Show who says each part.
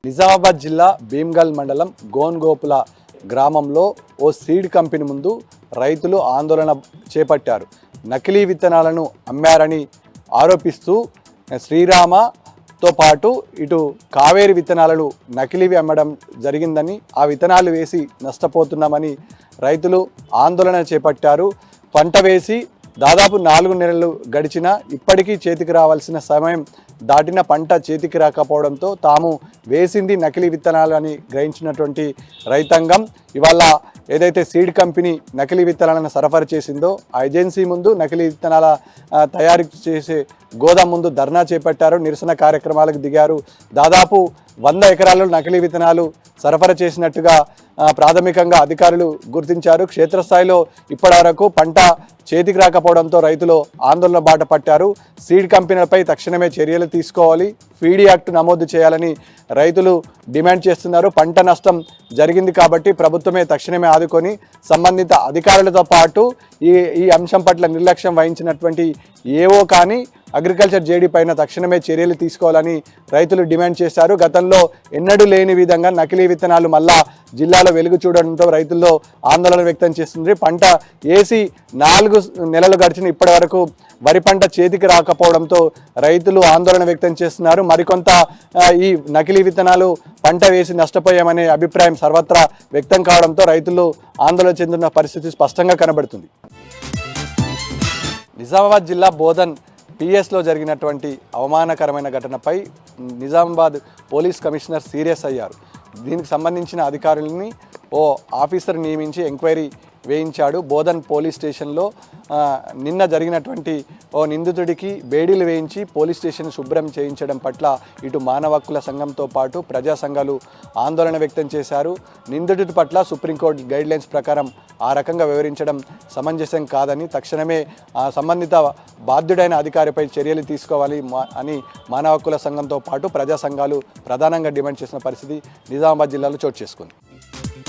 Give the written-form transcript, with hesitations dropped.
Speaker 1: నిజామాబాద్ జిల్లా భీమ్గల్ మండలం గోన్గోపుల గ్రామంలో ఓ సీడ్ కంపెనీ ముందు రైతులు ఆందోళన చేపట్టారు. నకిలీ విత్తనాలను అమ్మారని ఆరోపిస్తూ శ్రీరామతో పాటు ఇటు కావేరి విత్తనాలను నకిలీవి అమ్మడం జరిగిందని, ఆ విత్తనాలు వేసి నష్టపోతున్నామని రైతులు ఆందోళన చేపట్టారు. పంట వేసి దాదాపు 4 నెలలు గడిచినా ఇప్పటికీ చేతికి రావాల్సిన సమయం దాటిన పంట చేతికి రాకపోవడంతో తాము వేసింది నకిలీ విత్తనాలు అని గ్రహించినటువంటి రైతాంగం ఇవాళ ఏదైతే సీడ్ కంపెనీ నకిలీ విత్తనాలను సరఫరా చేసిందో ఆ ఏజెన్సీ ముందు నకిలీ విత్తనాల తయారు చేసే గోదాం ముందు ధర్నా చేపట్టారు, నిరసన కార్యక్రమాలకు దిగారు. దాదాపు 100 ఎకరాల్లో నకిలీ విత్తనాలు సరఫరా చేసినట్టుగా ప్రాథమికంగా అధికారులు గుర్తించారు. క్షేత్రస్థాయిలో ఇప్పటివరకు పంట చేతికి రాకపోవడంతో రైతులు ఆందోళన బాట పట్టారు. సీడ్ కంపెనీలపై తక్షణమే చర్యలు తీసుకోవాలి, ఫీడీ యాక్ట్ నమోదు చేయాలని రైతులు డిమాండ్ చేస్తున్నారు. పంట నష్టం జరిగింది కాబట్టి ప్రభుత్వమే తక్షణమే ఆదుకొని సంబంధిత అధికారులతో పాటు ఈ అంశం పట్ల నిర్లక్ష్యం వహించినటువంటి ఏవో కానీ అగ్రికల్చర్ జేడీ పైన తక్షణమే చర్యలు తీసుకోవాలని రైతులు డిమాండ్ చేశారు. గతంలో ఎన్నడూ లేని విధంగా నకిలీ విత్తనాలు మళ్ళా జిల్లాలో వెలుగు చూడడంతో రైతుల్లో ఆందోళన వ్యక్తం చేస్తుంది. పంట వేసి 4 నెలలు గడిచిన ఇప్పటి వరకు వరి పంట చేతికి రాకపోవడంతో రైతులు ఆందోళన వ్యక్తం చేస్తున్నారు. మరికొంత ఈ నకిలీ విత్తనాలు పంట వేసి నష్టపోయామనే అభిప్రాయం సర్వత్రా వ్యక్తం కావడంతో రైతులు ఆందోళన చెందుతున్న పరిస్థితి స్పష్టంగా కనబడుతుంది. నిజామాబాద్ జిల్లా బోధన్ పిఎస్లో జరిగినటువంటి అవమానకరమైన ఘటనపై నిజామాబాద్ పోలీస్ కమిషనర్ సీరియస్ అయ్యారు. దీనికి సంబంధించిన అధికారులని ఓ ఆఫీసర్ నియమించి ఎంక్వైరీ వేయించాడు. బోధన్ పోలీస్ స్టేషన్లో నిన్న జరిగినటువంటి ఓ నిందితుడికి బేడీలు వేయించి పోలీస్ స్టేషన్ శుభ్రం చేయించడం పట్ల ఇటు మానవ హక్కుల సంఘంతో పాటు ప్రజా సంఘాలు ఆందోళన వ్యక్తం చేశారు. నిందితుడి పట్ల సుప్రీంకోర్టు గైడ్లైన్స్ ప్రకారం ఆ రకంగా వివరించడం సమంజసం కాదని, తక్షణమే సంబంధిత బాధ్యుడైన అధికారిపై చర్యలు తీసుకోవాలి అని మానవ హక్కుల సంఘంతో పాటు ప్రజా సంఘాలు ప్రధానంగా డిమాండ్ చేసిన పరిస్థితి నిజామాబాద్ జిల్లాలో చోటు చేసుకుంది.